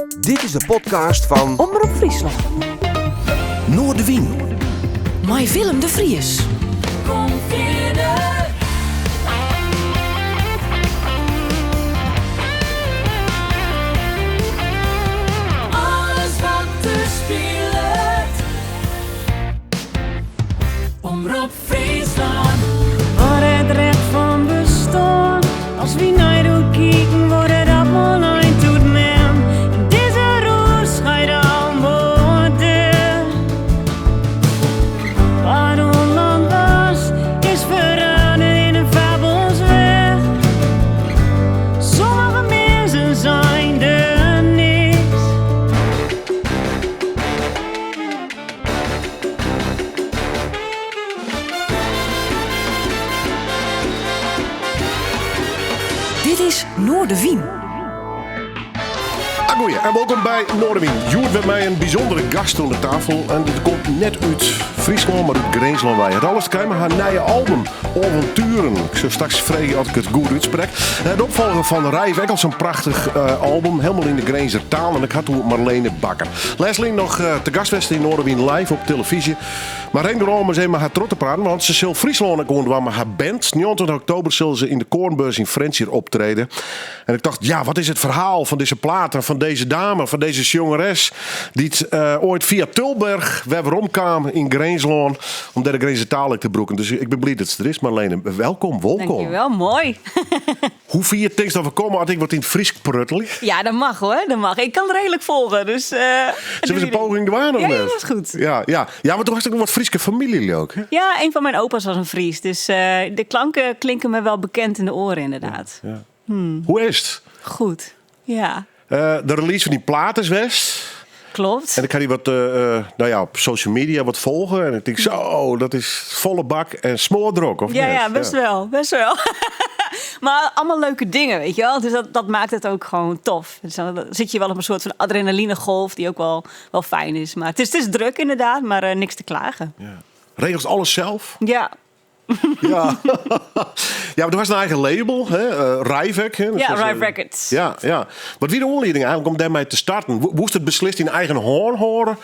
Dit is de podcast van Omroep Friesland. Noordewien. Met Willem de Vries. Kom verder. Alles wat er speelt. Omroep Friesland. Waar het recht van bestaan. Als we naar de kijken, wordt het allemaal een tot men. Deze roos gaat aan worden. Waar onland was, is veranderd in een fabelsweg. Sommige mensen zijn er niks. Dit is Noordewien. Goeie, en welkom bij Noordewien. Joert met mij een bijzondere gast aan de tafel. En dit komt net uit Friesland, maar uit Greensland. Wij het alles te krijgen, maar haar nieuwe album, Avonturen. Ik zal straks vragen als ik het goed uitspreek. Het opvolger van Rijf, ook al zo'n prachtig album, helemaal in de Greenser taal. En ik had toen Marlene Bakker. Leslie nog te gastwesten in Noordewien live op televisie. Maar Rijn door eens even haar trots te praten, want ze zal Friesland komen met haar band. 29 oktober zullen ze in de Koornbeurs in Friends hier optreden. En ik dacht, ja, wat is het verhaal van deze platen, van deze dame, van deze jongeres, die ooit via Tilburg weerom kwam in Greensland om daar de Greense taal te broeken. Dus ik ben blij dat ze er is. Marlene, welkom. Dankjewel, mooi. Hoe vind je het tekst dat we komen als ik wat in het Fries pruttel? Ja, dat mag hoor, dat mag. Ik kan het redelijk volgen, dus... Zullen we eens een poging doen? Ja, dat is goed. Ja, maar toen was het ook wat Frieske familie ook, hè? Ja, een van mijn opa's was een Fries, dus de klanken klinken me wel bekend in de oren inderdaad. Ja. Hoe is het? Goed, ja. De release van die plaat is West. Klopt. En ik ga die wat op social media wat volgen. En ik denk zo, dat is volle bak en smoordrok, of niet? Ja, best wel. Maar allemaal leuke dingen, weet je wel. Dus dat maakt het ook gewoon tof. Dus dan zit je wel op een soort van adrenalinegolf die ook wel fijn is. Maar het is druk inderdaad, maar niks te klagen. Ja. Regels alles zelf? Ja. Ja. Ja, maar er was een eigen label, hè? Rijvek. Hè? Ja, Rijf Records. Ja. Wat wie de aanleiding eigenlijk om daarmee te starten? Moest het beslist in eigen hoorn horen?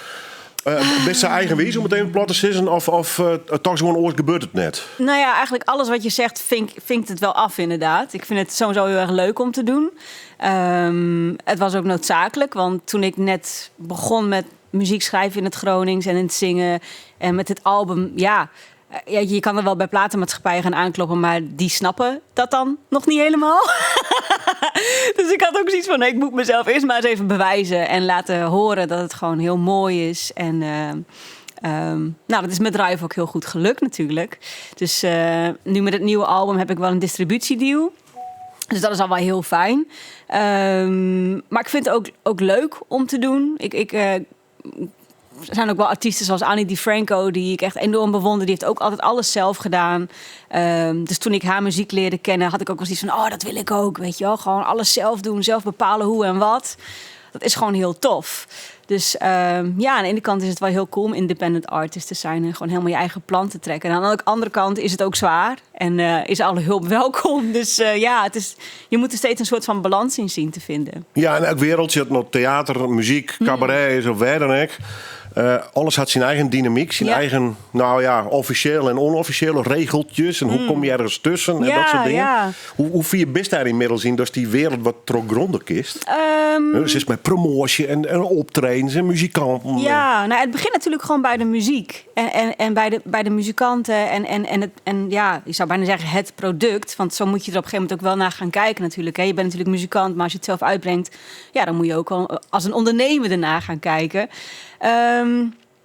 Best zijn eigen wezen om meteen plat te zitten? Of toch gewoon ooit gebeurt het net? Nou ja, eigenlijk alles wat je zegt vinkt het wel af inderdaad. Ik vind het sowieso heel erg leuk om te doen. Het was ook noodzakelijk, want toen ik net begon met muziek schrijven in het Gronings en in het zingen en met dit album, ja, je kan er wel bij platenmaatschappijen gaan aankloppen, maar die snappen dat dan nog niet helemaal. Dus ik had ook zoiets van, nee, ik moet mezelf eerst maar eens even bewijzen en laten horen dat het gewoon heel mooi is. En dat is met Drive ook heel goed gelukt natuurlijk. Dus nu met het nieuwe album heb ik wel een distributiedeal. Dus dat is al wel heel fijn. Maar ik vind het ook leuk om te doen. Er zijn ook wel artiesten zoals Annie DiFranco, die ik echt enorm bewonder. Die heeft ook altijd alles zelf gedaan. Dus toen ik haar muziek leerde kennen, had ik ook wel zoiets van, dat wil ik ook, weet je wel. Gewoon alles zelf doen, zelf bepalen hoe en wat. Dat is gewoon heel tof. Dus aan de ene kant is het wel heel cool om independent artist te zijn en gewoon helemaal je eigen plan te trekken. En aan de andere kant is het ook zwaar en is alle hulp welkom. Dus je moet er steeds een soort van balans in zien te vinden. Ja, en elk wereldje, het nog theater, muziek, cabaret, of waar dan ook. Alles had zijn eigen dynamiek, zijn eigen, officiële en onofficiële regeltjes. En hoe kom je ergens tussen en dat soort dingen. Ja. Hoe vind je best daar inmiddels in, dat die wereld wat trokgrondig is? Dus is met promotie en optredens en muzikanten. Ja, het begint natuurlijk gewoon bij de muziek. En bij de muzikanten en je zou bijna zeggen het product. Want zo moet je er op een gegeven moment ook wel naar gaan kijken natuurlijk. Hè. Je bent natuurlijk muzikant, maar als je het zelf uitbrengt, dan moet je ook wel als een ondernemer ernaar gaan kijken.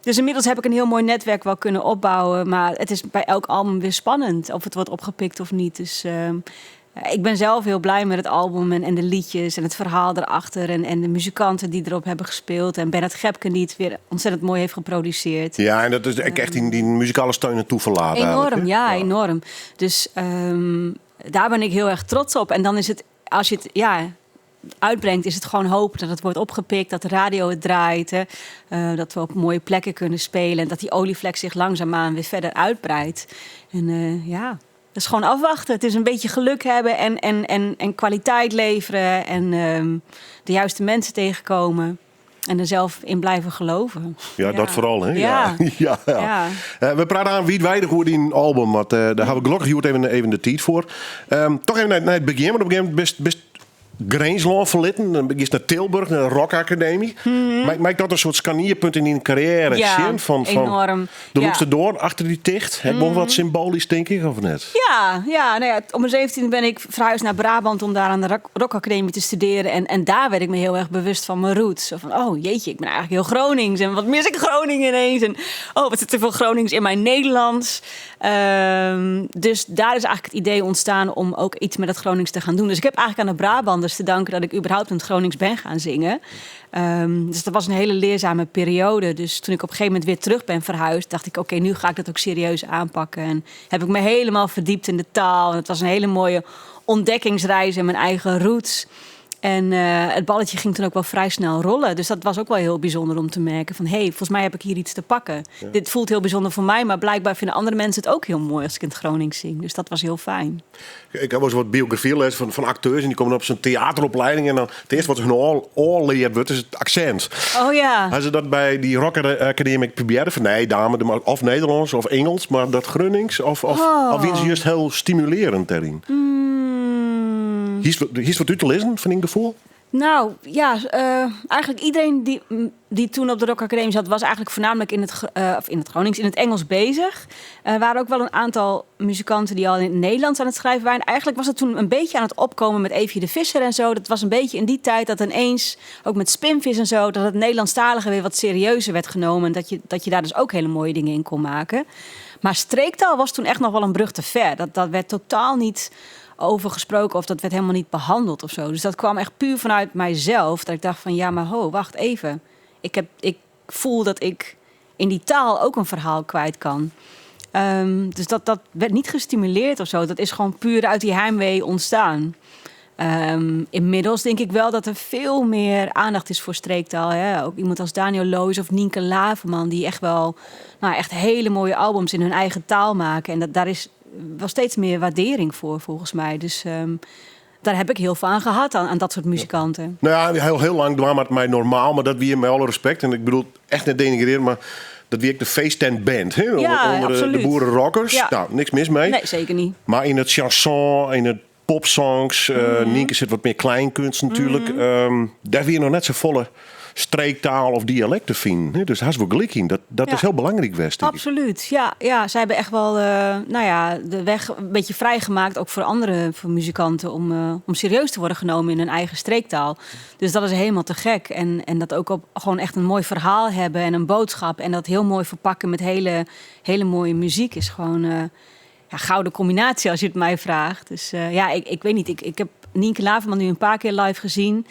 Dus inmiddels heb ik een heel mooi netwerk wel kunnen opbouwen. Maar het is bij elk album weer spannend of het wordt opgepikt of niet. Dus ik ben zelf heel blij met het album en de liedjes en het verhaal erachter. En de muzikanten die erop hebben gespeeld. En Bernard Gepken die het weer ontzettend mooi heeft geproduceerd. Ja, en dat is echt die muzikale steun naartoe verlaten. Enorm, enorm. Dus daar ben ik heel erg trots op. En dan is het, als je het uitbrengt, is het gewoon hopen dat het wordt opgepikt, dat de radio het draait, dat we op mooie plekken kunnen spelen en dat die olievlek zich langzaamaan weer verder uitbreidt. En is gewoon afwachten. Het is een beetje geluk hebben en kwaliteit leveren en de juiste mensen tegenkomen. En er zelf in blijven geloven. Ja, dat vooral, hè? Ja. Ja. We praten aan wie weinig hoe die album, want daar hebben we gelukkig even de tijd voor. Toch even naar het begin, maar op een gegeven moment best Greensland verlitten. Dan begin je naar Tilburg, naar de Rock Academie. Maak dat een soort scanierpunt in je carrière? Ja, van enorm. De loopste door, achter die ticht. Het nog wat symbolisch, denk ik, of net? Ja, op mijn 17e ben ik verhuisd naar Brabant om daar aan de Rock Academie te studeren. En daar werd ik me heel erg bewust van mijn roots. Zo van, oh jeetje, ik ben eigenlijk heel Gronings. En wat mis ik Groningen ineens? En oh, wat zit er veel Gronings in mijn Nederlands? Dus daar is eigenlijk het idee ontstaan om ook iets met het Gronings te gaan doen. Dus ik heb eigenlijk aan de Brabanders te danken dat ik überhaupt in het Gronings ben gaan zingen. Dus dat was een hele leerzame periode. Dus toen ik op een gegeven moment weer terug ben verhuisd, dacht ik, oké, nu ga ik dat ook serieus aanpakken. En heb ik me helemaal verdiept in de taal. En het was een hele mooie ontdekkingsreis in mijn eigen roots. En het balletje ging toen ook wel vrij snel rollen. Dus dat was ook wel heel bijzonder om te merken van, hey, volgens mij heb ik hier iets te pakken. Ja. Dit voelt heel bijzonder voor mij, maar blijkbaar vinden andere mensen het ook heel mooi als ik in het Gronings zing. Dus dat was heel fijn. Ik heb wel eens wat biografie gelezen van acteurs en die komen op zo'n theateropleiding en dan het eerste wat hun al leert wordt is het accent. Oh ja. Hadden ze dat bij die Rock Academie probeerden van nee, dame, of Nederlands of Engels, maar dat Gronings of vinden ze juist heel stimulerend daarin? Hier is wat u te lezen, vind ik gevoel? Nou, ja, eigenlijk iedereen die toen op de Rock Academie zat, was eigenlijk voornamelijk in het Gronings, in het Engels bezig. Er waren ook wel een aantal muzikanten die al in het Nederlands aan het schrijven waren. Eigenlijk was het toen een beetje aan het opkomen met Eefje de Visser en zo. Dat was een beetje in die tijd dat ineens, ook met Spinvis en zo, dat het Nederlandstalige weer wat serieuzer werd genomen. En dat je daar dus ook hele mooie dingen in kon maken. Maar streektaal was toen echt nog wel een brug te ver. Dat werd totaal niet over gesproken of dat werd helemaal niet behandeld of zo. Dus dat kwam echt puur vanuit mijzelf. Dat ik dacht van ja, maar wacht even. Ik voel dat ik in die taal ook een verhaal kwijt kan. Dus dat werd niet gestimuleerd of zo. Dat is gewoon puur uit die heimwee ontstaan. Inmiddels denk ik wel dat er veel meer aandacht is voor streektaal. Hè? Ook iemand als Daniel Loos of Nienke Laverman, die echt wel echt hele mooie albums in hun eigen taal maken. En daar is wel steeds meer waardering voor, volgens mij. Dus daar heb ik heel veel aan gehad, aan dat soort muzikanten. Nou ja, heel lang dwam het mij normaal, maar dat weer met alle respect. En ik bedoel, echt net denigreren, maar dat wie ik de feesttent band. Hè? Ja, onder de boerenrockers. Ja. Nou, niks mis mee. Nee, zeker niet. Maar in het chanson, in het popsongs, Nienke zit wat meer kleinkunst natuurlijk. Daar weer nog net zo volle streektaal of dialect te vinden. Dus daar is wel gelijk in. Dat is heel belangrijk geweest. Absoluut. Ja, zij hebben echt wel de weg een beetje vrijgemaakt, ook voor muzikanten, om serieus te worden genomen in hun eigen streektaal. Dus dat is helemaal te gek. En dat ook gewoon echt een mooi verhaal hebben en een boodschap. En dat heel mooi verpakken met hele mooie muziek is gewoon gouden combinatie als je het mij vraagt. Dus ik weet niet. Ik heb Nienke Laverman nu een paar keer live gezien.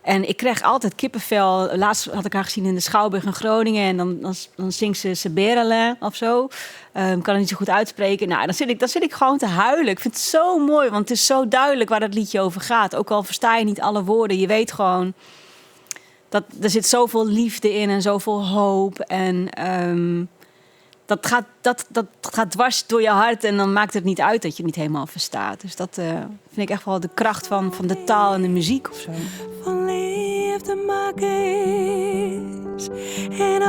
En ik kreeg altijd kippenvel. Laatst had ik haar gezien in de Schouwburg in Groningen. En dan zingt ze Berele of zo. Kan het niet zo goed uitspreken. Nou, dan zit ik gewoon te huilen. Ik vind het zo mooi, want het is zo duidelijk waar dat liedje over gaat. Ook al versta je niet alle woorden. Je weet gewoon dat er zit zoveel liefde in en zoveel hoop. En dat gaat dwars door je hart. En dan maakt het niet uit dat je het niet helemaal verstaat. Dus dat vind ik echt wel de kracht van de taal en de muziek of zo. Van liefde maak is en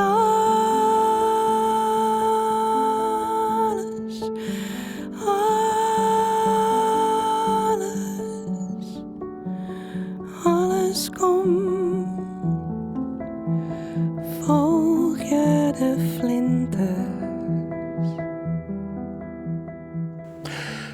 alles komt. Volg je de flinter.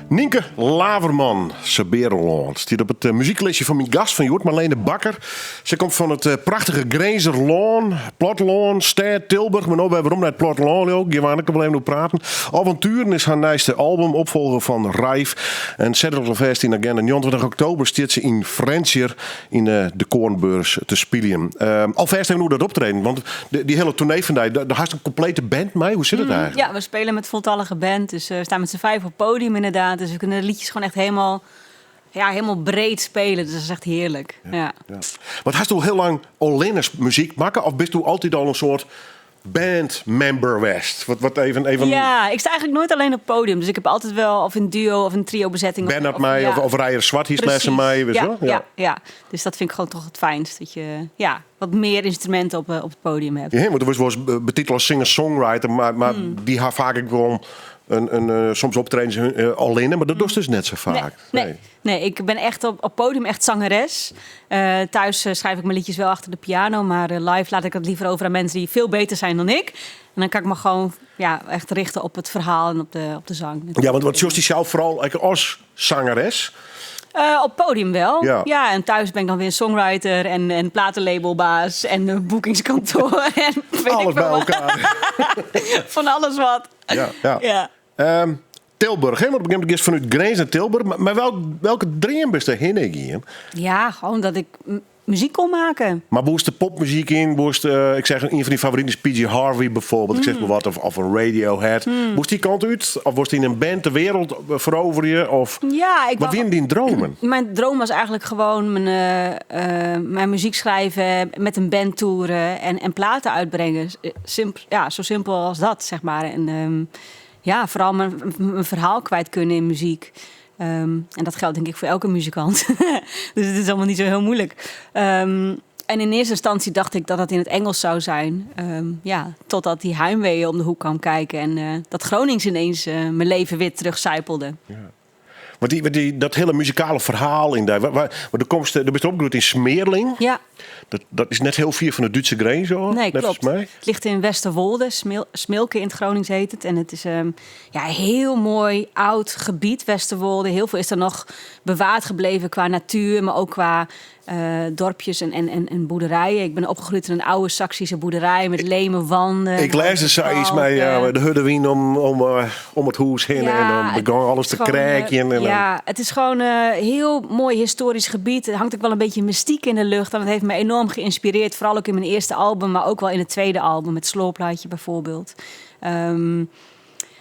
Nienke Laverman, Sebereland. Die op het muzieklesje van mijn gast van Joert, Marlene Bakker. Ze komt van het prachtige Grenzerlaan, platteland, stad, Tilburg. Maar nou bij waarom naar het platteland ook. Je waar ik wel even over praten. Avonturen is haar nieuwste album, opvolger van Rijf. En Saturday Fest in agenda. 29 oktober stiert ze in Frenchier in de Koornbeurs te spelen. Alvast even hoe dat optreden. Want die hele tournee vandaag, daar had een complete band mee. Hoe zit het eigenlijk? Ja, we spelen met voltallige band. Dus we staan met z'n 5 op het podium inderdaad. Dus we kunnen de liedjes gewoon echt helemaal breed spelen. Dus dat is echt heerlijk. Ja. Wat hast u heel lang alleen muziek maken? Of bist u altijd al een soort bandmember west. Wat even Ja, ik sta eigenlijk nooit alleen op het podium. Dus ik heb altijd wel of een duo of een trio bezetting. Bernard mij of Rijer Zwart hier lessen mij. Ja. Dus dat vind ik gewoon toch het fijnst. Dat je wat meer instrumenten op het podium hebt. Ja, want er was betiteld als singer-songwriter, maar die haar vaak ook gewoon soms optreden alleen, maar dat doet dus net zo vaak. Nee, ik ben echt op podium echt zangeres. Thuis schrijf ik mijn liedjes wel achter de piano, maar live laat ik het liever over aan mensen die veel beter zijn dan ik. En dan kan ik me gewoon echt richten op het verhaal en op de zang. Ja, want wat Jost zelf vooral als zangeres? Op podium wel. Ja. En thuis ben ik dan weer songwriter en platenlabelbaas en boekingskantoor. En alles bij elkaar. Van alles wat. Ja. Tilburg, hè? Want ik begin eerst vanuit Grijns naar Tilburg. Maar welke dream is er heen? Ja, gewoon dat ik muziek kon maken. Maar boest de popmuziek in? Boest, ik zeg, een van die favorieten is PJ Harvey bijvoorbeeld. Ik zeg maar wat. Of een Radiohead. Boest die kant uit? Of was die in een band de wereld veroveren je? Of wat waren die dromen? Mijn droom was eigenlijk gewoon mijn muziek schrijven, met een band toeren en platen uitbrengen. Zo simpel als dat, zeg maar. En vooral mijn verhaal kwijt kunnen in muziek. En dat geldt denk ik voor elke muzikant. Dus het is allemaal niet zo heel moeilijk. En in eerste instantie dacht ik dat het in het Engels zou zijn. Totdat die heimwee om de hoek kwam kijken. En dat Gronings ineens mijn leven weer terugcijpelde. Ja. Want dat hele muzikale verhaal in daar. Er bent opgegroeid in Smeerling. Ja. Dat is net heel ver van de Duitse grens, hoor. Nee, net klopt. Mij. Het ligt in Westerwolde, Smilke in het Gronings heet het. En het is een heel mooi oud gebied, Westerwolde. Heel veel is er nog bewaard gebleven qua natuur, maar ook qua dorpjes en boerderijen. Ik ben opgegroeid in een oude Saksische boerderij met leme wanden. Ik lees er zoiets met de huddewien om het huis heen en dan begon alles te krijgen. Het is gewoon een heel mooi historisch gebied. Er hangt ook wel een beetje mystiek in de lucht. En dat heeft me enorm geïnspireerd. Vooral ook in mijn eerste album, maar ook wel in het tweede album. Het Sloorplaatje bijvoorbeeld.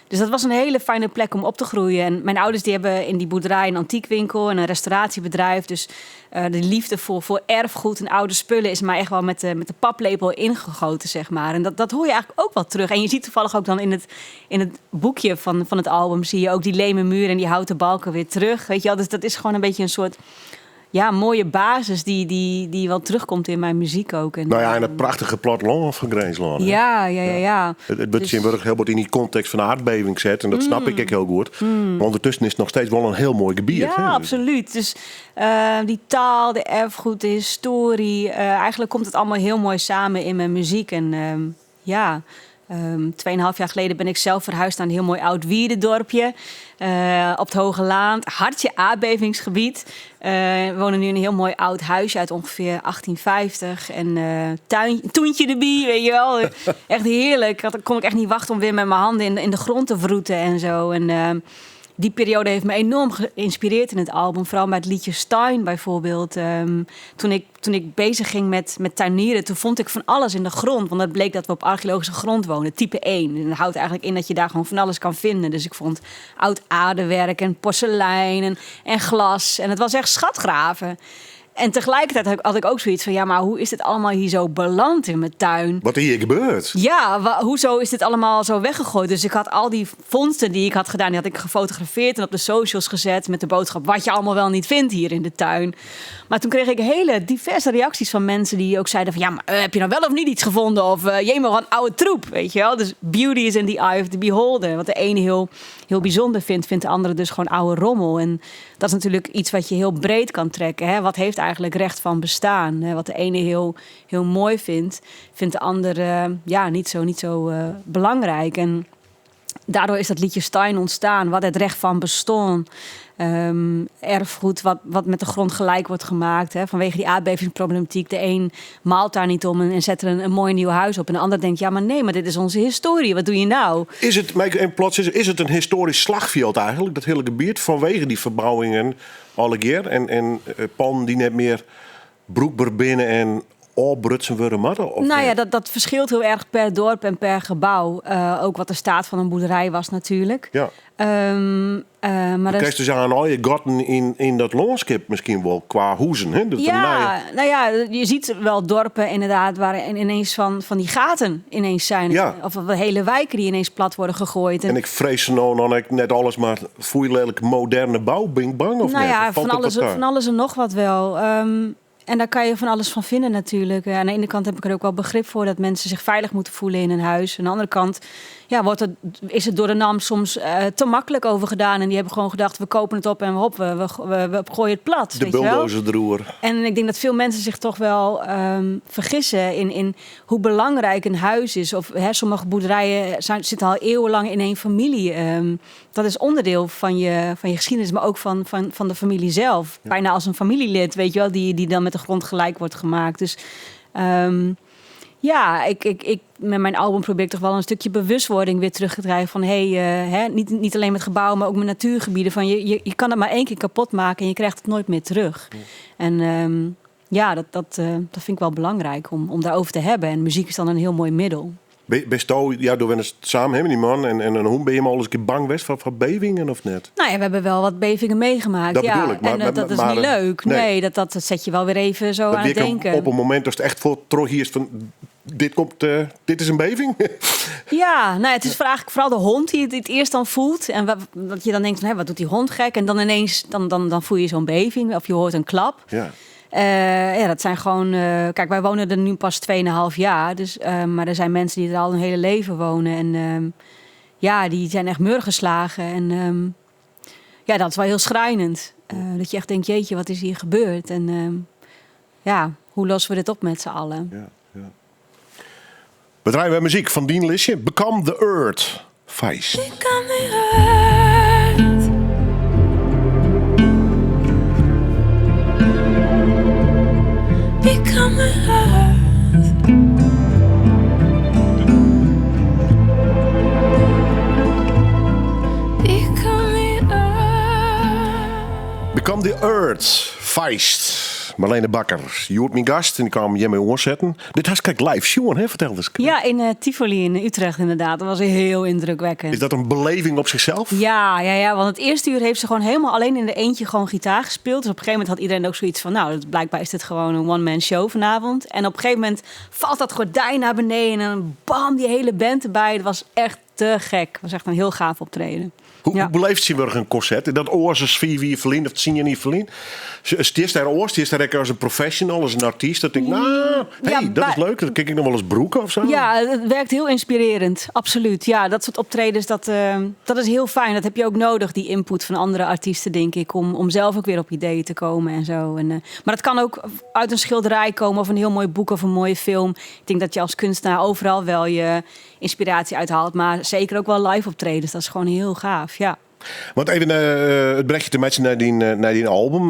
Dus dat was een hele fijne plek om op te groeien. En mijn ouders die hebben in die boerderij een antiekwinkel en een restauratiebedrijf. Dus de liefde voor erfgoed en oude spullen is mij echt wel met de paplepel ingegoten, zeg maar. En dat hoor je eigenlijk ook wel terug. En je ziet toevallig ook dan in het boekje van het album zie je ook die leme muur en die houten balken weer terug. Weet je wel? Dus dat is gewoon een beetje een soort mooie basis die wel terugkomt in mijn muziek ook. En het prachtige platteland van Grijnsland. Ja. Het wordt heel wat in die context van de aardbeving zet. En dat snap ik heel goed. Maar ondertussen is het nog steeds wel een heel mooi gebied. Ja, hè? absoluut. Dus die taal, de erfgoed, de historie. Eigenlijk komt het allemaal heel mooi samen in mijn muziek. En 2,5 jaar geleden ben ik zelf verhuisd naar een heel mooi oud wierdendorpje. Op het Hoge Laan, hartje aardbevingsgebied. We wonen nu in een heel mooi oud huisje uit ongeveer 1850. En toentje erbij, weet je wel. Echt heerlijk. Kon ik echt niet wachten om weer met mijn handen in de grond te vroeten en zo. En die periode heeft me enorm geïnspireerd in het album. Vooral met het liedje Stein bijvoorbeeld. Toen ik bezig ging met tuinieren, toen vond ik van alles in de grond. Want het bleek dat we op archeologische grond wonen, type 1. En dat houdt eigenlijk in dat je daar gewoon van alles kan vinden. Dus ik vond oud aardewerk en porselein en glas. En het was echt schatgraven. En tegelijkertijd had ik ook zoiets van, maar hoe is dit allemaal hier zo beland in mijn tuin? Wat hier gebeurt? Ja, hoezo is dit allemaal zo weggegooid? Dus ik had al die vondsten die ik had gedaan, die had ik gefotografeerd en op de socials gezet met de boodschap wat je allemaal wel niet vindt hier in de tuin. Maar toen kreeg ik hele diverse reacties van mensen die ook zeiden van, heb je nou wel of niet iets gevonden? Of je maar een oude troep, weet je wel? Dus beauty is in the eye of the beholder. Wat de ene heel bijzonder vindt de andere dus gewoon oude rommel. En dat is natuurlijk iets wat je heel breed kan trekken. Hè? Wat heeft eigenlijk recht van bestaan? Hè? Wat de ene heel mooi vindt de andere niet zo belangrijk. En daardoor is dat liedje Stein ontstaan. Wat het recht van bestaan. Erfgoed wat met de grond gelijk wordt gemaakt. Hè? Vanwege die aardbevingsproblematiek. De een maalt daar niet om en zet er een mooi nieuw huis op. En de ander denkt, maar dit is onze historie. Wat doe je nou? Is het een historisch slagveld eigenlijk? Dat hele gebied vanwege die verbouwingen alle keer. En panden die net meer broekbaar binnen en opbrutsen worden matten? Nou ja, dat verschilt heel erg per dorp en per gebouw. Ook wat de staat van een boerderij was natuurlijk. Ja. Maar Dan krijg je dus aan al je gotten in dat landschap misschien wel qua hoezen. Hè? Nou ja, je ziet wel dorpen inderdaad waar ineens van die gaten ineens zijn. Ja. Of hele wijken die ineens plat worden gegooid. En ik vrees nou dan net alles maar voel je lelijk moderne bouw, bing bang of nou net? ja, Of valt het van alles en nog wat wel. En daar kan je van alles van vinden natuurlijk. Aan de ene kant heb ik er ook wel begrip voor dat mensen zich veilig moeten voelen in een huis. Aan de andere kant is het door de NAM soms te makkelijk over gedaan. En die hebben gewoon gedacht, we kopen het op en we gooien het plat. De bulldozerdroer. En ik denk dat veel mensen zich toch wel vergissen in hoe belangrijk een huis is. Of sommige boerderijen zitten al eeuwenlang in één familie. Dat is onderdeel van je geschiedenis, maar ook van de familie zelf. Ja. Bijna als een familielid, weet je wel, die dan met de grond gelijk wordt gemaakt. Dus ik met mijn album probeer ik toch wel een stukje bewustwording weer terug te krijgen. Van niet alleen met gebouwen, maar ook met natuurgebieden. Van je kan het maar 1 keer kapot maken en je krijgt het nooit meer terug. Ja. En dat vind ik wel belangrijk om daarover te hebben. En muziek is dan een heel mooi middel. Best door we samen hebben die man en hoe ben je maar al eens een keer bang geweest van bevingen of net? Nou ja, we hebben wel wat bevingen meegemaakt. Dat bedoel ik. Maar dat is niet leuk. Nee, dat zet je wel weer even zo aan het denken. Op een moment als het echt voor terug hier is van dit is een beving. Ja, het is vooral de hond die het eerst dan voelt en dat je dan denkt van wat doet die hond gek en dan ineens dan voel je zo'n beving of je hoort een klap. Ja. Dat zijn gewoon... kijk, wij wonen er nu pas 2,5 jaar. Dus, maar er zijn mensen die er al hun hele leven wonen. En die zijn echt murgeslagen. En dat is wel heel schrijnend. Dat je echt denkt, jeetje, wat is hier gebeurd? En hoe lossen we dit op met z'n allen? Ja. We draaien weer muziek van Dien Lisje. Become the Earth. Feist. Become the earth. Become the earth. Become the earth. Become the Earth. Feist. Marlene Bakker, je hoort mijn gast en die kwam jij mee oorzetten. Dit was kijk live show, hè? Vertel eens. Ja, in Tivoli in Utrecht inderdaad. Dat was heel indrukwekkend. Is dat een beleving op zichzelf? Ja, want het eerste uur heeft ze gewoon helemaal alleen in de eentje gewoon gitaar gespeeld. Dus op een gegeven moment had iedereen ook zoiets van, blijkbaar is dit gewoon een one-man show vanavond. En op een gegeven moment valt dat gordijn naar beneden en bam, die hele band erbij. Het was echt te gek. Het was echt een heel gaaf optreden. Hoe beleeft ze weer een concert? Dat oorzaak wie verliezen of zie je niet verliezen? Stierst daar oor, stierst daar als een professional, als een artiest. Dat denk ik, dat is leuk. Dan kijk ik nog wel eens broeken of zo. Ja, het werkt heel inspirerend. Absoluut. Ja, dat soort optredens, dat is heel fijn. Dat heb je ook nodig, die input van andere artiesten, denk ik. Om zelf ook weer op ideeën te komen en zo. Maar dat kan ook uit een schilderij komen of een heel mooi boek of een mooie film. Ik denk dat je als kunstenaar overal wel je inspiratie uithaalt. Maar zeker ook wel live optredens. Dat is gewoon heel gaaf, ja. Want even het brengt je te matchen naar die album.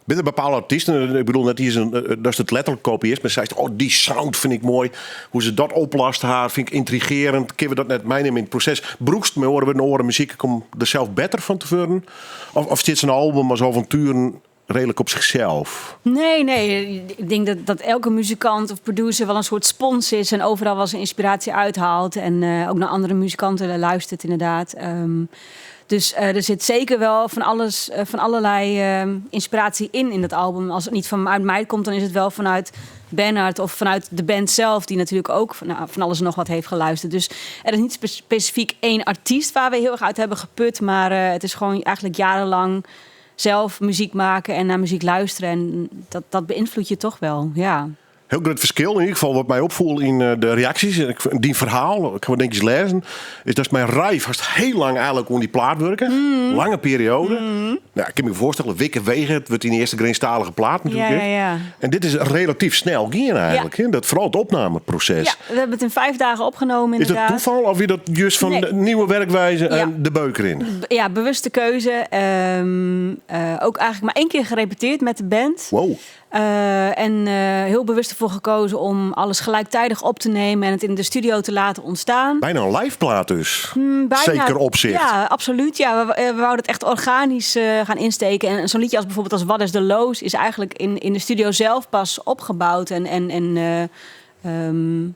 Binnen bepaalde artiesten, ik bedoel net hier dat is het letterlijk kopieert, maar zij zegt, die sound vind ik mooi. Hoe ze dat oplast haar, vind ik intrigerend. Kunnen we dat net meenemen in het proces? Broekst me horen we een oren muziek om er zelf beter van te worden? Of zit zijn album als avonturen redelijk op zichzelf? Nee. Ik denk dat elke muzikant of producer wel een soort spons is en overal wel zijn inspiratie uithaalt en ook naar andere muzikanten luistert inderdaad. Dus er zit zeker wel van allerlei inspiratie in dat album. Als het niet vanuit mij komt, dan is het wel vanuit Bernhard of vanuit de band zelf, die natuurlijk ook van alles en nog wat heeft geluisterd. Dus er is niet specifiek één artiest waar we heel erg uit hebben geput, maar het is gewoon eigenlijk jarenlang zelf muziek maken en naar muziek luisteren. En dat beïnvloedt je toch wel, ja. Heel groot verschil, in ieder geval wat mij opvoel in de reacties. Die verhaal, ik ga het denk eens lezen, is dat mijn rijf vast heel lang eigenlijk om die plaat werken. Lange periode. Nou, ik kan me voorstellen, wikken wegen, het wordt in de eerste Greenstalige plaat natuurlijk. Ja. En dit is relatief snel gaan eigenlijk. Ja. Dat vooral het opnameproces. Ja, we hebben het in 5 dagen opgenomen inderdaad. Is dat toeval of je dat juist van de nieuwe werkwijze en de beuk erin? Ja, bewuste keuze. Ook eigenlijk maar 1 keer gerepeteerd met de band. Wow. En heel bewust ervoor gekozen om alles gelijktijdig op te nemen en het in de studio te laten ontstaan. Bijna een live plaat dus. Bijna, Zeker opzicht. Ja, absoluut. Ja, we wouden het echt organisch gaan insteken. En zo'n liedje als bijvoorbeeld als Wat is de Loos is eigenlijk in de studio zelf pas opgebouwd. Hebben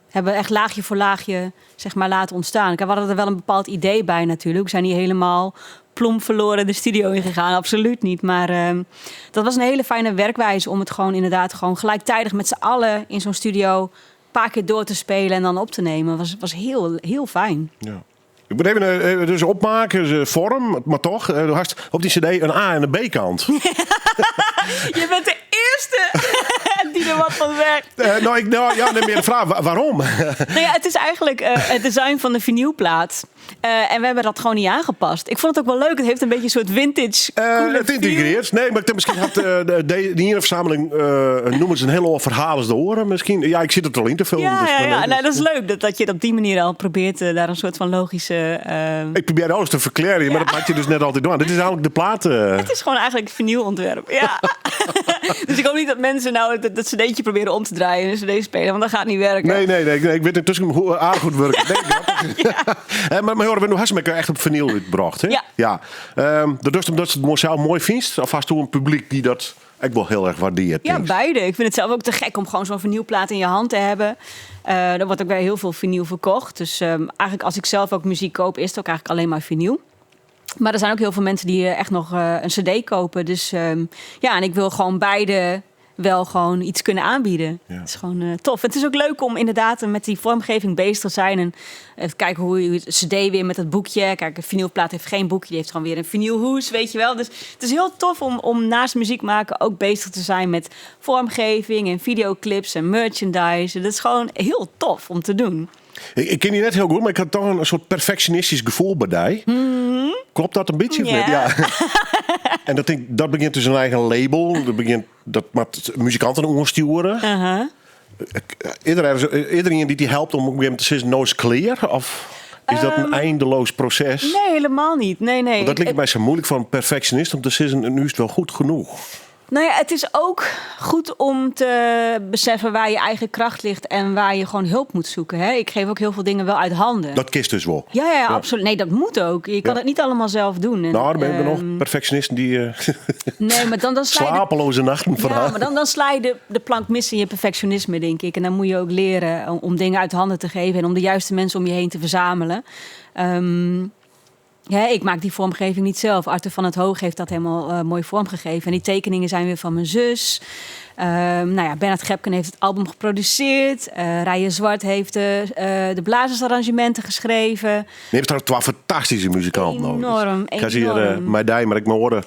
we echt laagje voor laagje zeg maar laten ontstaan. We hadden er wel een bepaald idee bij natuurlijk. We zijn niet helemaal plomp verloren de studio ingegaan. Absoluut niet. Maar dat was een hele fijne werkwijze om het gewoon inderdaad gewoon gelijktijdig met z'n allen in zo'n studio een paar keer door te spelen en dan op te nemen. Was heel, heel fijn. Ja. Ik moet even dus opmaken, vorm, maar toch. Du hast op die cd een A- en een B-kant. Je bent de eerste die er wat van zegt. Neem meer de vraag. Waarom? Nou ja, het is eigenlijk het design van de vinylplaat. En we hebben dat gewoon niet aangepast. Ik vond het ook wel leuk. Het heeft een beetje een soort vintage coole Het integreert. Nee, maar misschien had de hier verzameling noemen ze een heel verhalen de oren. Misschien. Ja, ik zit het al in te vullen. Ja. Nou, dat is leuk dat je het op die manier al probeert daar een soort van logische... Ik probeer alles te verklaren, maar dat maak je dus net altijd door. Dit is eigenlijk de plaat. Het is gewoon eigenlijk het vinylontwerp. Ja. Dus ik hoop niet dat mensen nou dat cd'tje proberen om te draaien en een cd spelen, want dat gaat niet werken. Nee. Ik weet intussen aardig goed werken. Nee, maar hoor, we hebben echt op vinyl uitgebracht. Hè? Ja. Dus omdat je het zelf mooi vindt, of vast toe een publiek die dat echt wel heel erg waardeert. Ja, beide. Ik vind het zelf ook te gek om gewoon zo'n vinylplaat in je hand te hebben. Er wordt ook weer heel veel vinyl verkocht. Dus eigenlijk als ik zelf ook muziek koop, is het ook eigenlijk alleen maar vinyl. Maar er zijn ook heel veel mensen die echt nog een cd kopen. Dus en ik wil gewoon beide wel gewoon iets kunnen aanbieden. Ja. Het is gewoon tof. Het is ook leuk om inderdaad met die vormgeving bezig te zijn. En even kijken hoe je het cd weer met het boekje. Kijk, een vinylplaat heeft geen boekje. Die heeft gewoon weer een vinylhoes, weet je wel. Dus het is heel tof om naast muziek maken ook bezig te zijn met vormgeving en videoclips en merchandise. Dat is gewoon heel tof om te doen. Ik ken je net heel goed, maar ik had toch een soort perfectionistisch gevoel bij die. Klopt dat een beetje? Ja. Ja. En dat begint dus een eigen label. Dat met muzikanten ondersturen. Iedereen die helpt om op een gegeven moment te zeggen, no is clear? Of is dat een eindeloos proces? Nee, helemaal niet. Nee. Want dat lijkt mij zo moeilijk voor een perfectionist om te zeggen, nu is het wel goed genoeg. Nou ja, het is ook goed om te beseffen waar je eigen kracht ligt en waar je gewoon hulp moet zoeken. Hè? Ik geef ook heel veel dingen wel uit handen. Dat kist dus wel. Ja, absoluut. Nee, dat moet ook. Je kan het niet allemaal zelf doen. En, nou, dan ben je nog perfectionisten die nee, maar dan sla je slapeloze nachten verhalen. Ja, maar dan sla je de plank mis in je perfectionisme, denk ik. En dan moet je ook leren om dingen uit handen te geven en om de juiste mensen om je heen te verzamelen. Ik maak die vormgeving niet zelf. Arthur van het Hoog heeft dat helemaal mooi vormgegeven. En die tekeningen zijn weer van mijn zus. Bernard Gepken heeft het album geproduceerd. Rijen Zwart heeft de blazersarrangementen geschreven. Je hebt trouwens 12 fantastische muzikanten nodig. Enorm. Ik ga hier maar ik me horen.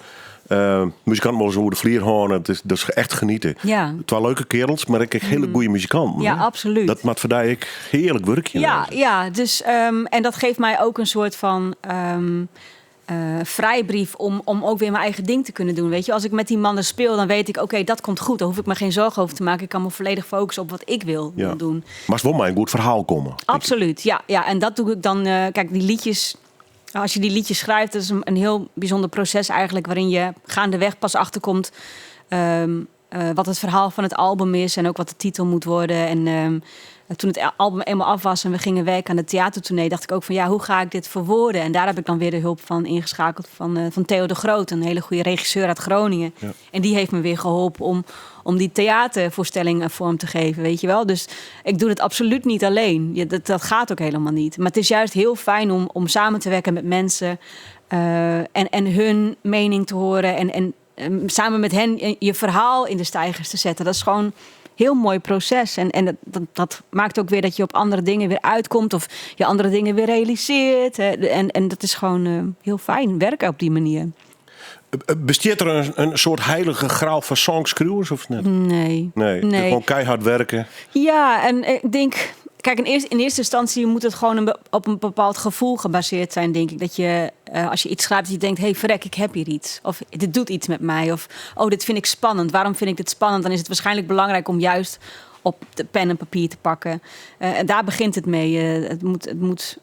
Muzikanten mogen over de vlier horen. Dat is echt genieten. Ja. 12 leuke kerels, maar ik heb hele goede muzikanten. Ja, absoluut. Dat maakt voor ik heerlijk werkje. Ja. Dus, en dat geeft mij ook een soort van vrijbrief om ook weer mijn eigen ding te kunnen doen. Weet je, als ik met die mannen speel, dan weet ik, oké, dat komt goed. Daar hoef ik me geen zorgen over te maken. Ik kan me volledig focussen op wat ik wil doen. Maar het wil mij een goed verhaal komen. Absoluut, ja. En dat doe ik dan. Kijk, die liedjes. Als je die liedjes schrijft, dat is een heel bijzonder proces eigenlijk, waarin je gaandeweg pas achterkomt wat het verhaal van het album is en ook wat de titel moet worden. En toen het album eenmaal af was en we gingen werken aan de theatertournee, dacht ik ook van hoe ga ik dit verwoorden? En daar heb ik dan weer de hulp van ingeschakeld van Theo de Groot, een hele goede regisseur uit Groningen. Ja. En die heeft me weer geholpen om die theatervoorstelling vorm te geven, weet je wel. Dus ik doe het absoluut niet alleen. Dat gaat ook helemaal niet. Maar het is juist heel fijn om samen te werken met mensen en hun mening te horen en samen met hen je verhaal in de steigers te zetten. Dat is gewoon een heel mooi proces. En dat maakt ook weer dat je op andere dingen weer uitkomt of je andere dingen weer realiseert. En dat is gewoon heel fijn werken op die manier. Besteedt er een soort heilige graal van songschrijvers of net? Nee. Gewoon keihard werken. Ja, en ik denk, kijk, in eerste instantie moet het gewoon op een bepaald gevoel gebaseerd zijn, denk ik. Dat je, als je iets schrijft, dat je denkt, hey, verrek, ik heb hier iets. Of dit doet iets met mij. Of, dit vind ik spannend. Waarom vind ik dit spannend? Dan is het waarschijnlijk belangrijk om juist op de pen en papier te pakken. En daar begint het mee. Het moet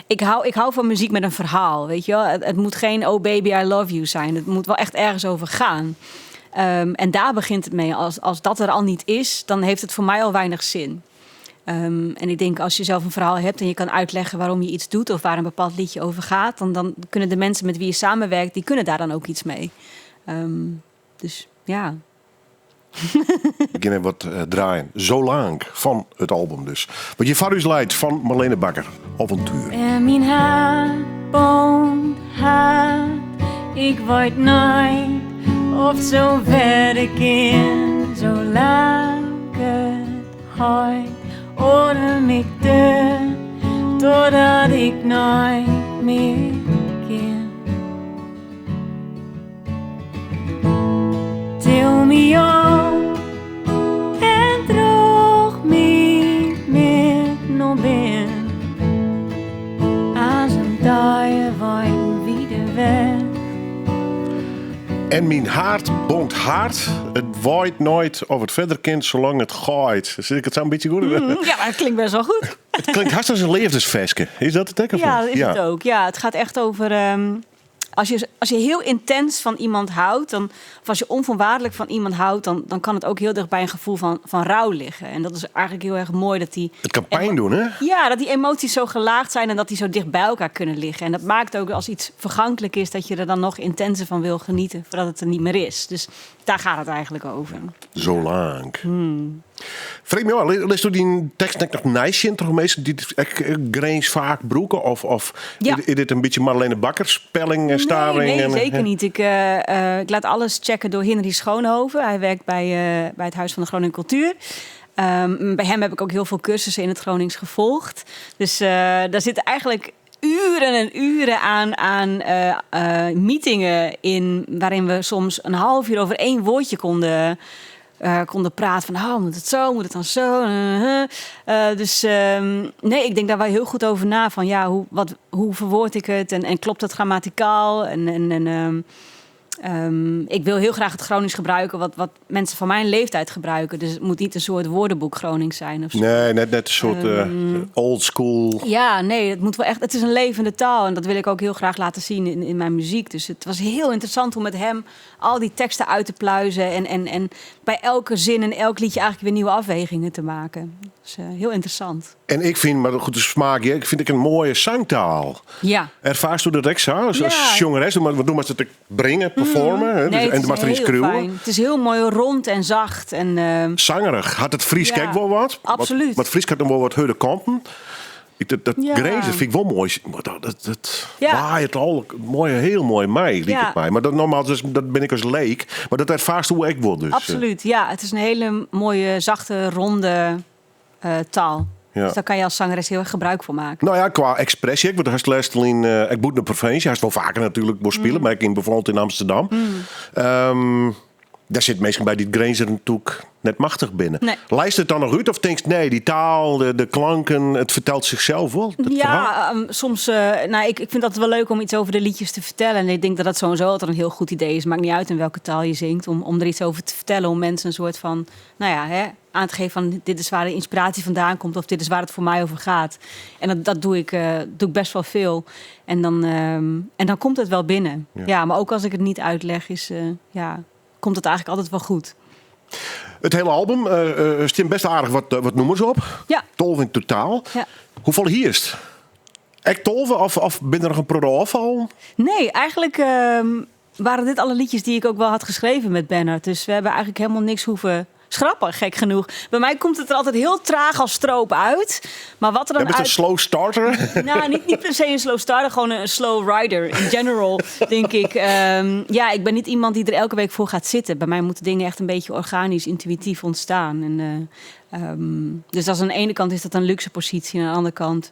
ik hou van muziek met een verhaal, weet je wel. Het moet geen oh baby I love you zijn. Het moet wel echt ergens over gaan. En daar begint het mee. Als dat er al niet is, dan heeft het voor mij al weinig zin. En ik denk, als je zelf een verhaal hebt en je kan uitleggen waarom je iets doet of waar een bepaald liedje over gaat, dan kunnen de mensen met wie je samenwerkt, die kunnen daar dan ook iets mee. Dus ja. Ik ga even wat draaien. Zo lang van het album dus. Wat je voor u leidt van Marlene Bakker. Avontuur. En mijn hart boomt hard. Ik weet nooit of zo ver ik in. Zolang het gooit. Orem ik deur. Totdat ik nooit meer kan. Til me op. En droog me met nog ben. Als een dag wijn wie de weg. En mijn hart bonkt hard. Het waait nooit of het verder kind zolang het gooit. Zit ik het zo een beetje goed? Ja, maar het klinkt best wel goed. Het klinkt hard als een levensveske. Is dat het? Ja, dat is het ook. Ja, het gaat echt over... Als je heel intens van iemand houdt, of als je onvoorwaardelijk van iemand houdt, dan kan het ook heel dicht bij een gevoel van rouw liggen. En dat is eigenlijk heel erg mooi dat die... Het kan pijn doen, hè? Ja, dat die emoties zo gelaagd zijn en dat die zo dicht bij elkaar kunnen liggen. En dat maakt ook als iets vergankelijk is, dat je er dan nog intenser van wil genieten, voordat het er niet meer is. Dus daar gaat het eigenlijk over. Zo lang. Vreemd me wel, lees je die tekst denk ik nog nice toch meestal die Grains vaak broeken of Ja. is dit een beetje Marlene Bakker spelling en staving? Nee, zeker niet. Ik laat alles checken door Henry Schoonhoven. Hij werkt bij het Huis van de Groningen Cultuur. Bij hem heb ik ook heel veel cursussen in het Gronings gevolgd. Dus daar zitten eigenlijk uren en uren aan meetingen in, waarin we soms een half uur over één woordje konden praten van, moet het zo, moet het dan zo? Dus nee, ik denk daar wel heel goed over na van, ja, hoe verwoord ik het en klopt het grammaticaal ik wil heel graag het Gronings gebruiken wat mensen van mijn leeftijd gebruiken. Dus het moet niet een soort woordenboek Gronings zijn of zo. Nee, net een soort old school. Ja, nee, het moet wel echt. Het is een levende taal en dat wil ik ook heel graag laten zien in mijn muziek. Dus het was heel interessant om met hem al die teksten uit te pluizen en bij elke zin en elk liedje eigenlijk weer nieuwe afwegingen te maken. Dus heel interessant. En ik vind, maar goed, de smaak, ik vind ik een mooie zangtaal. Ja. Ervaarst du dat zo? Als jongeres, wat doen we het te brengen, performen? Hè? Nee, en het wat is er iets heel krullen. fijn. Het is heel mooi rond en zacht. En, zangerig. Had het Fries Ja, kijk wel wat? absoluut. Wat Fries had dan wel wat harde kanten. Dat Ja. Grace vind ik wel mooi. Maar dat Ja. waait al mooi, heel mooi mij, liep Ja. het mij. Maar dat, normaal, dat ben ik als leek. Maar dat ervaarst hoe ik wil dus. absoluut, ja. Het is een hele mooie, zachte, ronde taal. Ja. Dus daar kan je als zangeres heel erg gebruik van maken. Nou ja, qua expressie. Ik word haast les in. Ik moet de provincie. Hij is wel vaker natuurlijk voor spelen. Maar ik in bijvoorbeeld in Amsterdam. Daar zit meestal bij die Grazer natuurlijk net machtig binnen. Nee. Lijst het dan nog uit of denk je, nee, die taal, de klanken, het vertelt zichzelf wel? Dat verhaal? Ja, soms... ik vind het wel leuk om iets over de liedjes te vertellen. En ik denk dat dat sowieso altijd een heel goed idee is. Maakt niet uit in welke taal je zingt. Om er iets over te vertellen. Om mensen een soort van... aan te geven van dit is waar de inspiratie vandaan komt. Of dit is waar het voor mij over gaat. En dat doe ik best wel veel. En dan komt het wel binnen. Ja, maar ook als ik het niet uitleg komt het eigenlijk altijd wel goed. Het hele album stond best aardig wat nummers op. Ja. 12 in totaal. Ja. Hoeveel hier is het? Echt 12 of ben er nog een pro-afval? Nee, eigenlijk waren dit alle liedjes die ik ook wel had geschreven met Bernard. Dus we hebben eigenlijk helemaal niks hoeven schrappen, gek genoeg. Bij mij komt het er altijd heel traag als stroop uit. Maar wat er dan Heb je een slow starter? Nou, niet per se een slow starter, gewoon een slow rider. In general, denk ik. Ik ben niet iemand die er elke week voor gaat zitten. Bij mij moeten dingen echt een beetje organisch, intuïtief ontstaan. Dus aan de ene kant is dat een luxe positie. En aan de andere kant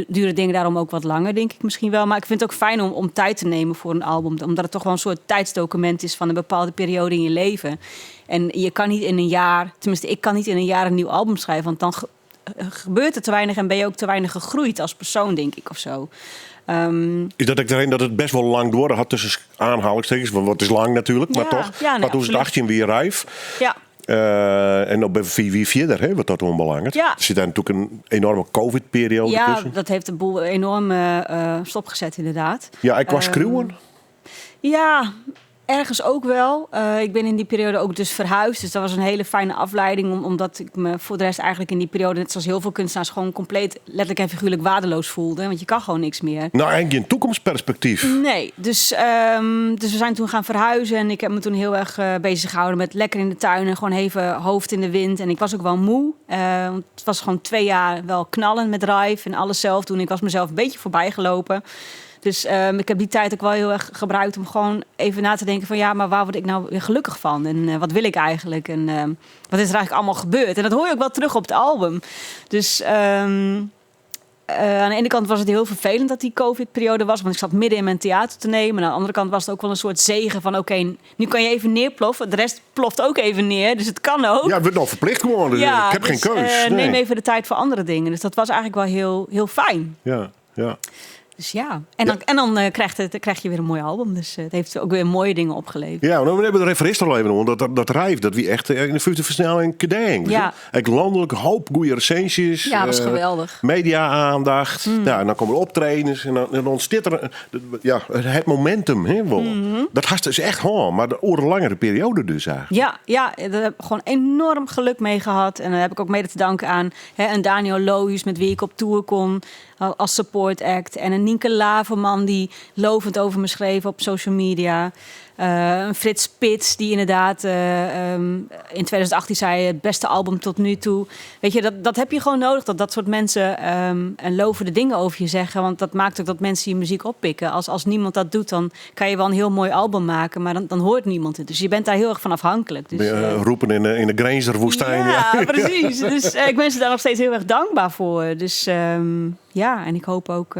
duren dingen daarom ook wat langer, denk ik misschien wel. Maar ik vind het ook fijn om tijd te nemen voor een album. Omdat het toch wel een soort tijdsdocument is van een bepaalde periode in je leven. En je kan niet in een jaar, tenminste ik kan niet in een jaar een nieuw album schrijven. Want dan gebeurt er te weinig en ben je ook te weinig gegroeid als persoon, denk ik, of zo. Is dat ik erin dat het best wel lang door had tussen aanhalingstekens? Want wat is lang natuurlijk, maar toch. Ja, nee, maar toen is het 18 weer rijf. Ja. En op wie verder, hè, wat dat onbelangrijk. Ja. Er zit daar natuurlijk een enorme COVID-periode Ja, tussen. dat heeft de boel enorm stopgezet, inderdaad. Ja, ik was schreeuwen. Ja, ergens ook wel. Ik ben in die periode ook dus verhuisd. Dus dat was een hele fijne afleiding. Omdat ik me voor de rest eigenlijk in die periode, net zoals heel veel kunstenaars, gewoon compleet letterlijk en figuurlijk waardeloos voelde. Want je kan gewoon niks meer. Nou, eigenlijk geen toekomstperspectief. Nee, dus we zijn toen gaan verhuizen. En ik heb me toen heel erg bezig gehouden met lekker in de tuin. En gewoon even hoofd in de wind. En ik was ook wel moe. Want het was gewoon 2 jaar wel knallen met Rive en alles zelf doen. Ik was mezelf een beetje voorbij gelopen. Dus ik heb die tijd ook wel heel erg gebruikt om gewoon even na te denken van ja, maar waar word ik nou weer gelukkig van? En wat wil ik eigenlijk? En wat is er eigenlijk allemaal gebeurd? En dat hoor je ook wel terug op het album. Dus aan de ene kant was het heel vervelend dat die COVID-periode was, want ik zat midden in mijn theater te nemen. En aan de andere kant was het ook wel een soort zegen van oké, nu kan je even neerploffen. De rest ploft ook even neer, dus het kan ook. Ja, het wordt nog verplicht geworden. Ja, ik heb dus, geen keus. Neem even de tijd voor andere dingen. Dus dat was eigenlijk wel heel, heel fijn. Ja. Dus ja, en dan krijg je weer een mooi album. Dus het heeft ook weer mooie dingen opgeleverd. Ja, maar we hebben de referist al even om. Dat Rive, dat wie echt in de 50 versnelling kedeng. Ja. Ik landelijk hoop goede recensies. Ja, dat was geweldig. Media-aandacht. Ja, en dan komen er optredens. En dan ontstaat er het momentum. Hè, wel. Dat had dus echt gewoon. Maar de orenlangere periode dus eigenlijk. Ja, daar heb ik gewoon enorm geluk mee gehad. En daar heb ik ook mede te danken aan een Daniel Lohuis, met wie ik op tour kon als support act. En een Nienke Laverman die lovend over me schreef op social media. Een Frits Spits die inderdaad in 2018 zei het beste album tot nu toe. Weet je, dat heb je gewoon nodig. Dat soort mensen en lovende dingen over je zeggen. Want dat maakt ook dat mensen je muziek oppikken. Als niemand dat doet, dan kan je wel een heel mooi album maken. Maar dan hoort niemand het. Dus je bent daar heel erg van afhankelijk. Dus, roepen in de Grangerwoestijn. Ja, precies. Dus ik ben ze daar nog steeds heel erg dankbaar voor. Dus en ik hoop ook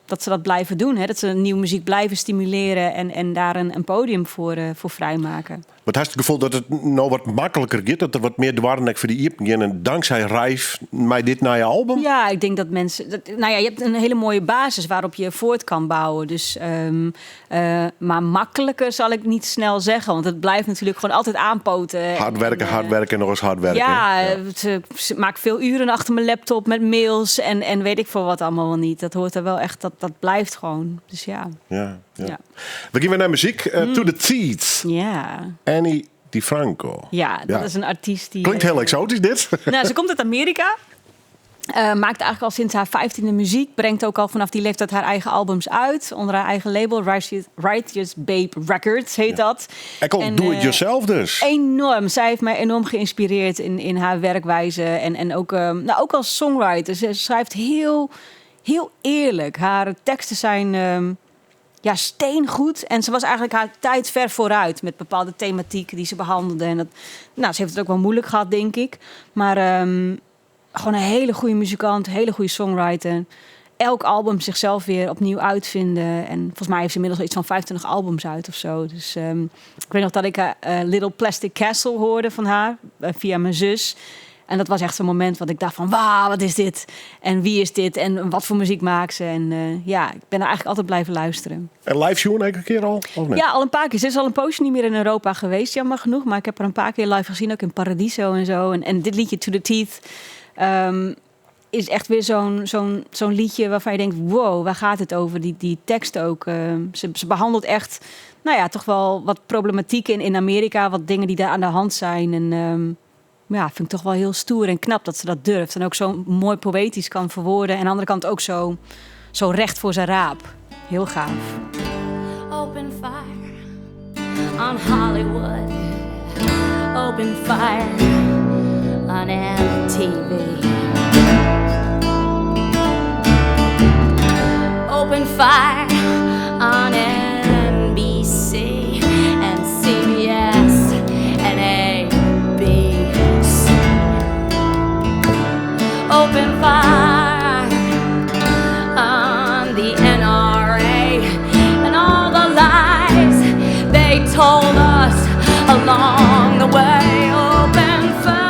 dat ze dat blijven doen. Hè? Dat ze nieuwe muziek blijven stimuleren en daar een podium voor vrijmaken. Wat heeft het gevoel dat het nou wat makkelijker gaat? Dat er wat meer dwarrelijk voor die Iep en dankzij Rive mij dit naar je album? Ja, ik denk dat mensen... je hebt een hele mooie basis waarop je voort kan bouwen. Dus, maar makkelijker zal ik niet snel zeggen. Want het blijft natuurlijk gewoon altijd aanpoten. Hard werken en nog eens hard werken. Ja, ik maak veel uren achter mijn laptop met mails en weet ik veel wat allemaal wel niet. Dat hoort er wel echt, dat blijft gewoon. Dus ja. We gaan weer naar muziek. To the Teeth. Ja. Annie DiFranco. Ja, dat is een artiest die... Klinkt heel exotisch dit. Nou, ze komt uit Amerika. Maakt eigenlijk al sinds haar 15e muziek. Brengt ook al vanaf die leeftijd haar eigen albums uit. Onder haar eigen label. Righteous Babe Records heet dat. En do-it-yourself dus. Enorm. Zij heeft mij enorm geïnspireerd in haar werkwijze. En ook, ook als songwriter. Ze schrijft heel, heel eerlijk. Haar teksten zijn... steengoed. En ze was eigenlijk haar tijd ver vooruit met bepaalde thematieken die ze behandelde. En ze heeft het ook wel moeilijk gehad, denk ik. Maar gewoon een hele goede muzikant, een hele goede songwriter. Elk album zichzelf weer opnieuw uitvinden. En volgens mij heeft ze inmiddels iets van 25 albums uit of zo. Dus ik weet nog dat ik Little Plastic Castle hoorde van haar via mijn zus. En dat was echt zo'n moment wat ik dacht van... wauw, wat is dit? En wie is dit? En wat voor muziek maakt ze? En ik ben er eigenlijk altijd blijven luisteren. En live show een keer al? Of niet? Ja, al een paar keer. Ze is al een poosje niet meer in Europa geweest, jammer genoeg. Maar ik heb haar een paar keer live gezien, ook in Paradiso en zo. En dit liedje, To The Teeth... is echt weer zo'n liedje waarvan je denkt... wow, waar gaat het over? Die tekst ook. Ze behandelt echt... toch wel wat problematiek in Amerika. Wat dingen die daar aan de hand zijn. En... vind ik toch wel heel stoer en knap dat ze dat durft. En ook zo mooi poëtisch kan verwoorden. En aan de andere kant ook zo recht voor zijn raap. Heel gaaf. Open fire on Hollywood. Open fire on MTV. Open fire on NBC and CBS and ABC. Open fire on the NRA and all the lies they told us along the way. Open fire.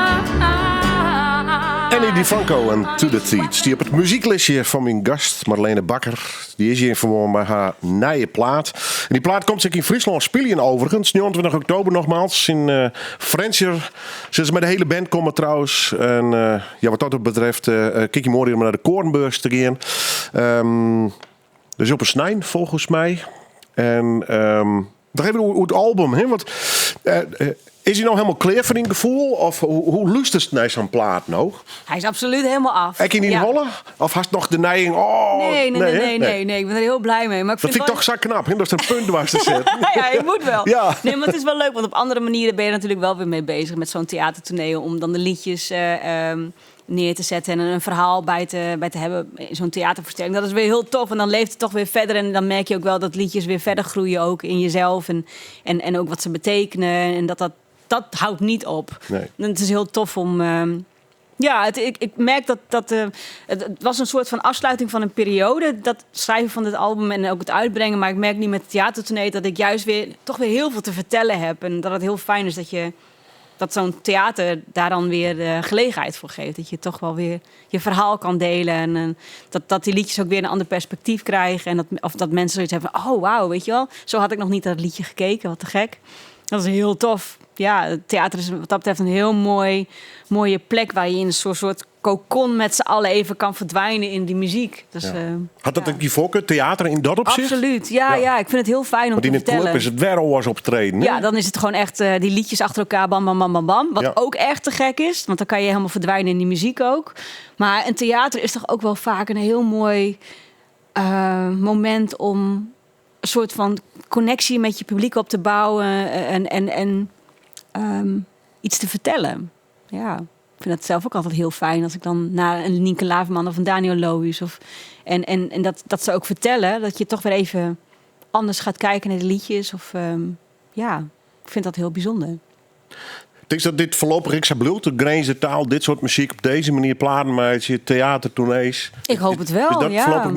Annie DiFranco en To The Teeth. Die op het muzieklistje van mijn gast Marlene Bakker. Die is hier gewoon bij haar nieuwe plaat. En die plaat komt zich in Friesland spelen overigens. 29 oktober nogmaals in Frencher. Ze is met de hele band komen trouwens. En wat dat betreft kijk je morgen om naar de Koornbeurs te gaan. Dus op een snijn volgens mij. En Nog even over het album. Hè? Want, is hij nou helemaal klaar voor een gevoel? Of hoe luistert het naar zo'n plaat nou? Hij is absoluut helemaal af. Heb je niet hollen? Of had je nog de neiging? Oh, Nee. Ik ben er heel blij mee. Maar ik Dat vind ik toch zo knap, hè? Dat is een punt waar ze zit. Ja, je moet wel. Ja. Nee, maar het is wel leuk, want op andere manieren ben je natuurlijk wel weer mee bezig met zo'n theatertoneel. Om dan de liedjes neer te zetten en een verhaal bij te hebben in zo'n theatervoorstelling. Dat is weer heel tof en dan leeft het toch weer verder. En dan merk je ook wel dat liedjes weer verder groeien ook in jezelf. En ook wat ze betekenen. En dat houdt niet op. Nee. En het is heel tof om... ik merk dat het was een soort van afsluiting van een periode. Dat schrijven van dit album en ook het uitbrengen. Maar ik merk nu met het theatertournee dat ik juist toch weer heel veel te vertellen heb. En dat het heel fijn is dat zo'n theater daar dan weer de gelegenheid voor geeft. Dat je toch wel weer je verhaal kan delen. En dat die liedjes ook weer een ander perspectief krijgen. En dat mensen zoiets hebben van, oh wauw, weet je wel. Zo had ik nog niet naar het liedje gekeken, wat te gek. Dat is heel tof. Ja, het theater is wat dat betreft een heel mooie plek waar je in een soort cocon met z'n allen even kan verdwijnen in die muziek. Dus, Had dat ook die voorkeur, theater in dat opzicht? Absoluut, ja. Ik vind het heel fijn om te vertellen. Want in een club is het weer oors optreden. Hè? Ja, dan is het gewoon echt die liedjes achter elkaar, bam, bam, bam, bam, bam. Wat ook echt te gek is, want dan kan je helemaal verdwijnen in die muziek ook. Maar een theater is toch ook wel vaak een heel mooi moment om een soort van connectie met je publiek op te bouwen en iets te vertellen. Ja, ik vind dat zelf ook altijd heel fijn als ik dan naar een Nienke Laverman of een Daniel Lohuis en dat ze ook vertellen dat je toch weer even anders gaat kijken naar de liedjes ik vind dat heel bijzonder. Ik denk dat dit voorlopig ik zou bedoeld, de Grijnse taal, dit soort muziek op deze manier platen met je theatertournees. Ik hoop het wel, dus dat ja. voorlopig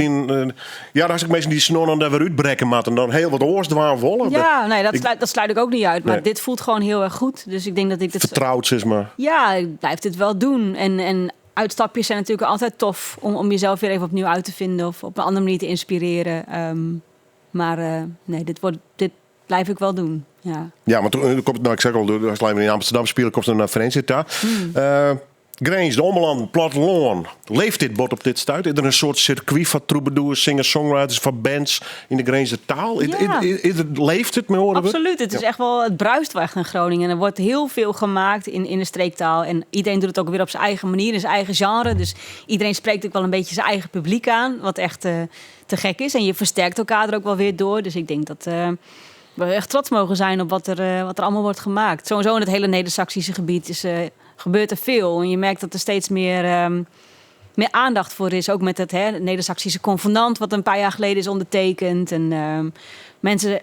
daar is ik meestal die snonnen daar weer uitbrekken maar en dan heel wat oors dwaan volgen. Ja, nee, dat sluit ik ook niet uit, maar dit voelt gewoon heel erg goed. Dus ik denk dat ik dit vertrouwd is maar. Ja, ik blijf dit wel doen en uitstapjes zijn natuurlijk altijd tof om jezelf weer even opnieuw uit te vinden of op een andere manier te inspireren. Dit blijf ik wel doen. Ja, maar toen komt ik zeg al, als we in Amsterdam spelen, komt er naar Verenigd daar. Grijns, de Ommeland, Platteland. Leeft dit bord op dit stuit? Is er een soort circuit van troubadours, singer-songwriters, van bands in de Grijnse taal? Ja. Leeft het? Absoluut, het is echt wel, het bruist wel echt in Groningen. En er wordt heel veel gemaakt in de streektaal. En iedereen doet het ook weer op zijn eigen manier, in zijn eigen genre. Dus iedereen spreekt ook wel een beetje zijn eigen publiek aan, wat echt te gek is. En je versterkt elkaar er ook wel weer door. Dus ik denk dat we echt trots mogen zijn op wat er allemaal wordt gemaakt. Sowieso in het hele Neder-Saxische gebied gebeurt er veel. En je merkt dat er steeds meer aandacht voor is. Ook met het Neder-Saxische convenant, wat een paar jaar geleden is ondertekend. En mensen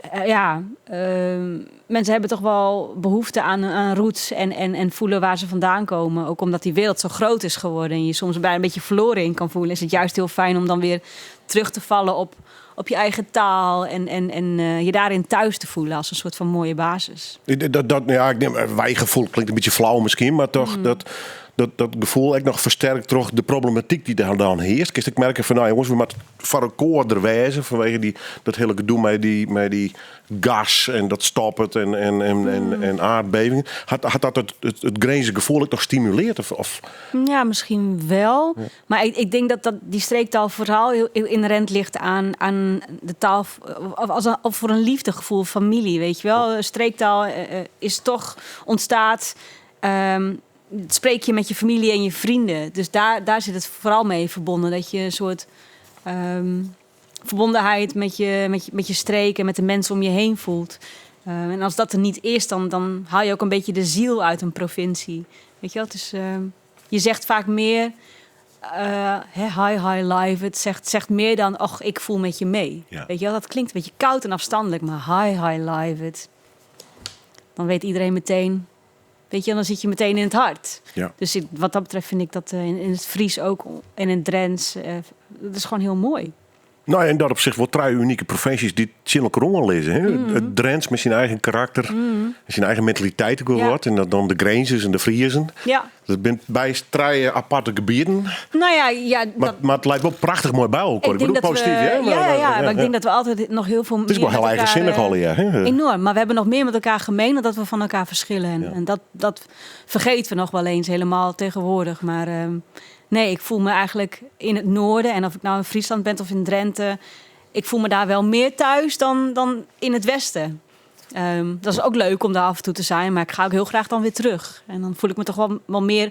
hebben toch wel behoefte aan roots en voelen waar ze vandaan komen. Ook omdat die wereld zo groot is geworden en je soms bijna een beetje verloren in kan voelen, is het juist heel fijn om dan weer terug te vallen op je eigen taal en je daarin thuis te voelen als een soort van mooie basis. Wijgevoel klinkt een beetje flauw misschien, maar toch dat gevoel echt nog versterkt toch de problematiek die daar dan heerst. Ik merk van, nou jongens, we moeten voor een koorder wijzen vanwege dat hele gedoe met die gas en dat stoppen en aardbevingen. Had dat het Grijnse gevoel ook nog stimuleert? Of? Ja, misschien wel. Ja. Maar ik denk dat die streektaal vooral heel inherent ligt aan de taal of voor een liefdegevoel, familie, weet je wel. Streektaal is toch ontstaat. Spreek je met je familie en je vrienden. Dus daar zit het vooral mee verbonden. Dat je een soort verbondenheid met je streek en met de mensen om je heen voelt. En als dat er niet is, dan haal je ook een beetje de ziel uit een provincie. Weet je wel? Dus, je zegt vaak meer high life. Het zegt meer dan, ik voel met je mee. Ja. Weet je wel? Dat klinkt een beetje koud en afstandelijk, maar high life. Dan weet iedereen meteen. Weet je, dan zit je meteen in het hart. Ja. Dus wat dat betreft vind ik dat in het Fries ook en in het Drents, dat is gewoon heel mooi. Nou, en dat op zich wel 3 unieke provincies die chillen corona lezen. Hè? Mm-hmm. Het Drents met zijn eigen karakter, zijn eigen mentaliteit ook wel wat. En dan de Grijnzers en de Friezen. Ja. Dat bent bij 3 aparte gebieden. Nou ja, maar het lijkt wel prachtig mooi bij elkaar. Ik bedoel positief, hè? Maar ik denk dat we altijd nog heel veel. Het is wel heel eigenzinnig al, ja. Enorm, maar we hebben nog meer met elkaar gemeen dan dat we van elkaar verschillen. Ja. En dat vergeten we nog wel eens helemaal tegenwoordig. Maar nee, ik voel me eigenlijk in het noorden. En of ik nou in Friesland ben of in Drenthe. Ik voel me daar wel meer thuis dan in het westen. Dat is ook leuk om daar af en toe te zijn. Maar ik ga ook heel graag dan weer terug. En dan voel ik me toch wel meer...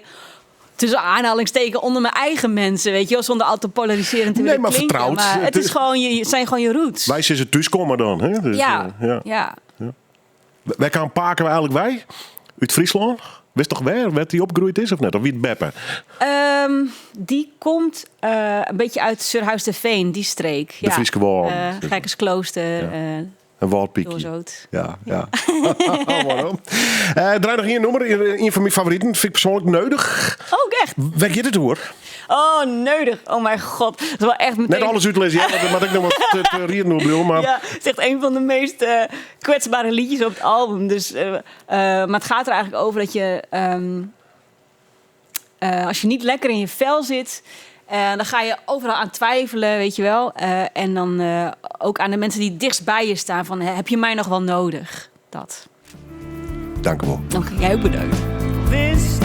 tussen aanhalingsteken onder mijn eigen mensen, weet je wel, zonder al te polariserend te willen klinken. Vertrouwd. Maar het is gewoon zijn gewoon je roots. Wij zijn ze thuiskomen dan. Hè? Dus, ja. Wij gaan paken we eigenlijk wij uit Friesland. Wist toch waar die opgegroeid is of net? Of wie het beppen? Die komt een beetje uit Surhuis de Veen, die streek. De Frieske Wal. Gijkersklooster. Een Waldpiekje. Doorzoot. Ja. Waarom? Draai nog hier een nummer. Een van mijn favorieten. Vind ik persoonlijk nodig. Oh, echt? Waar gaat het hoor? Oh, nodig. Oh mijn god. Dat is wel echt meteen... Net alles uitlezen. Ja, maar ik nog wat te rieden bedoel. Maar... Ja, het is echt een van de meest kwetsbare liedjes op het album. Dus, maar het gaat er eigenlijk over dat je... als je niet lekker in je vel zit... dan ga je overal aan twijfelen, weet je wel. En dan ook aan de mensen die dichtst bij je staan. Van, heb je mij nog wel nodig? Dat. Dank u wel. Dank jij ook bedankt. This